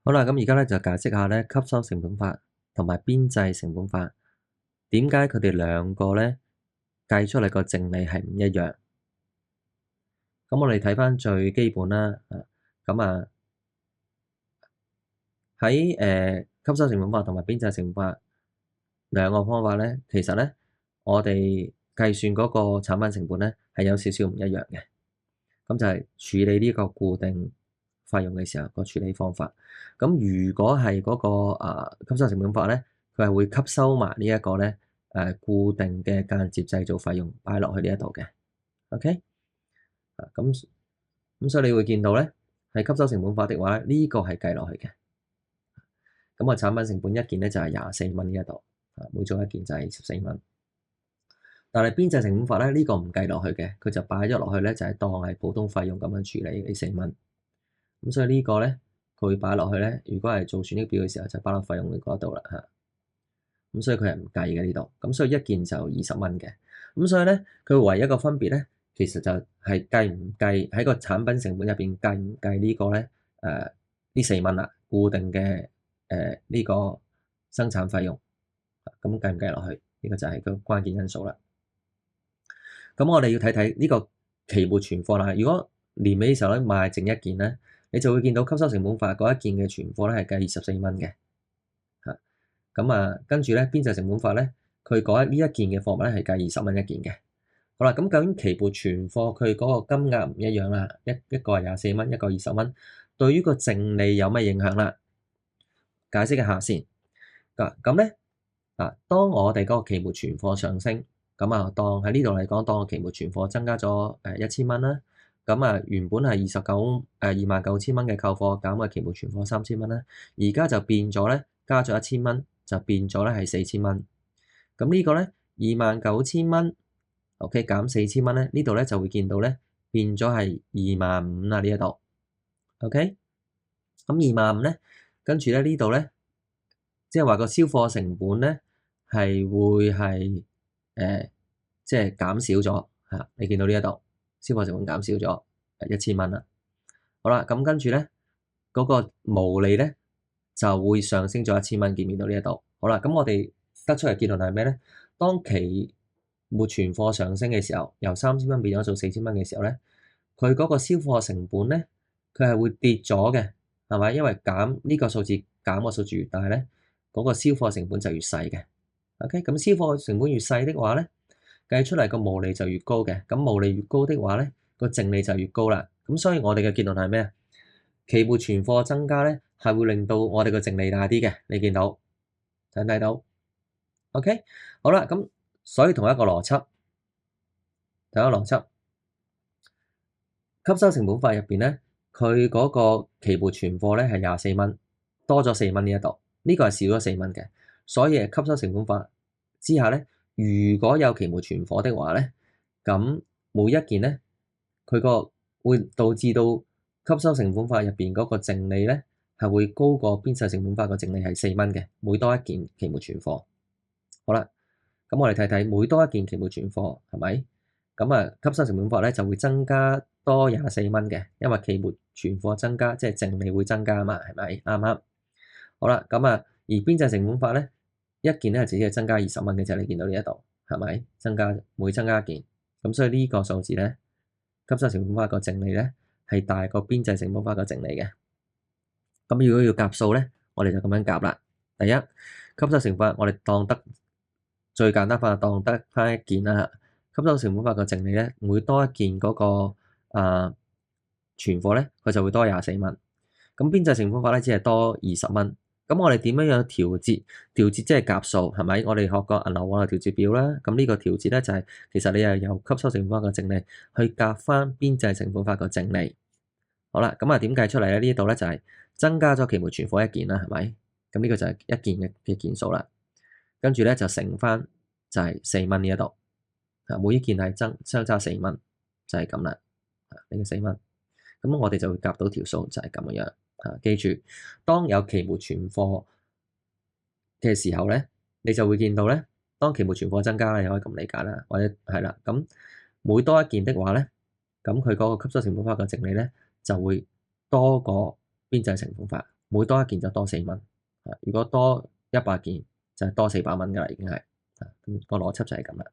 好啦，咁而家咧就解釋下咧吸收成本法同埋邊際成本法，點解佢哋兩個咧計出嚟個淨利係唔一樣？咁我哋睇翻最基本啦，咁喺吸收成本法同埋邊際成本法兩個方法咧，其實咧我哋計算嗰個產品成本咧係有少少唔一樣嘅。咁就係處理呢個固定費用嘅時候個處理方法。咁如果係嗰個吸收成本法咧，佢係會吸收埋呢一個咧固定嘅間接製造費用擺落去呢一度嘅。OK，咁所以你會見到咧係吸收成本法的話咧，呢個係計落去嘅。咁個產品成本一件咧就係24蚊呢一度，每做一件就係14蚊。但係邊際成本法咧，呢個唔計落去嘅，佢就擺咗落去咧，就係當係普通費用咁樣處理呢4蚊。咁所以呢個咧，佢會擺落去咧。如果係做損益表嘅時候，就擺落費用嘅嗰度啦嚇。咁所以佢係唔計嘅呢度。咁所以一件就20蚊嘅。咁所以咧，佢唯一一個分別咧，其實就係計唔計喺個產品成本入邊計唔計呢個咧？呢4蚊啦，固定嘅呢個生產費用，咁計唔計落去？呢個就係個關鍵因素啦。咁我哋要睇睇呢個期末存貨啦。如果年尾嘅時候咧賣剩一件咧，你就會見到吸收成本法嗰一件嘅存貨咧係計24蚊嘅嚇。咁跟住咧邊際成本法咧，佢嗰呢一件嘅貨物咧係計20蚊一件嘅。好啦，咁究竟期末存貨佢嗰個金額唔一樣啦，一個係24蚊，一個20蚊，對於個淨利有咩影響啦？解釋一下先。咁咧當我哋嗰個期末存貨上升。當喺呢度嚟講，當個期末存貨增加咗1000蚊啦，原本係29000蚊嘅購貨減嘅期末存貨3000蚊啦，而家就變咗咧加咗1000蚊，就變咗咧係4000蚊。咁呢個咧29000蚊，OK 減4000蚊咧，呢度咧就會見到咧變咗係25000啦呢一度 ，OK。咁25000咧，跟住咧呢度咧，即係話個銷貨成本咧係會係即係減少咗嚇，你見到呢一度銷貨成本減少咗1000蚊啦。好啦，咁跟住咧嗰個毛利咧就會上升咗1000蚊，見唔見到呢一度？好啦，咁我哋得出嚟結論係咩咧？當期末存貨上升嘅時候，由3000蚊變咗做4000蚊嘅時候咧，佢嗰個銷貨成本咧，佢係會跌咗嘅，係咪？因為減呢個數字減個數字越大咧，嗰個銷貨成本就越細嘅。OK，咁銷貨成本越細的話咧，計出嚟個毛利就越高嘅。咁毛利越高的話咧，個淨利就越高啦。咁所以我哋嘅結論係咩啊？期末存貨增加咧，係會令到我哋個淨利大啲嘅。你見到睇唔睇到 ？OK，好啦，咁所以同一個邏輯，吸收成本法入邊咧，佢嗰個期末存貨咧係24蚊，多咗4蚊呢一度，呢個係少咗4蚊嘅。所以吸收成本法之下咧，如果有期末存貨的話咧，咁每一件咧，佢個會導致到吸收成本法入邊嗰個淨利咧係會高過邊際成本法個淨利係4蚊嘅，每多一件期末存貨。好啦，咁我哋睇睇每多一件期末存貨係咪？吸收成本法咧就會增加多24蚊嘅，因為期末存貨增加，即係淨利會增加啊嘛，係咪？啱唔啱？好啦，而邊際成本法咧，一件咧只係增加20蚊嘅啫，你見到呢一度係咪？每增加一件，咁所以呢個數字咧，吸收成本法個淨利咧係大過邊際成本法個淨利嘅。咁如果要夾數咧，我哋就咁樣夾啦。第一，吸收成本法我哋當得最簡單法，當得翻一件啦。吸收成本法個淨利咧，每多一件嗰個存貨咧，佢就會多24蚊。咁邊際成本法咧，只係多20蚊。咁我哋點樣調節？調節即係夾數，係咪？我哋學過銀行往來調節表啦。咁呢個調節咧就係其實你係由吸收成本法個淨利去夾翻邊際成本法個淨利。好啦，點計出嚟咧？呢度咧就係增加咗期末存貨一件啦，係咪？咁呢個就係一件嘅件數啦。跟住咧就乘翻就係4蚊呢一度。每一件係相差4蚊，就係咁啦。呢個4蚊，咁我哋就會夾到條數，就係咁樣。記住，當有期末存貨嘅時候咧，你就會見到咧，當期末存貨增加，你可以咁理解啦，或者係啦。咁每多一件的話咧，咁佢嗰個吸收成本法嘅淨利咧就會多過邊際成本法。每多一件就多4蚊。如果多100件就係多400蚊㗎啦，已經係。咁個邏輯就係咁啦。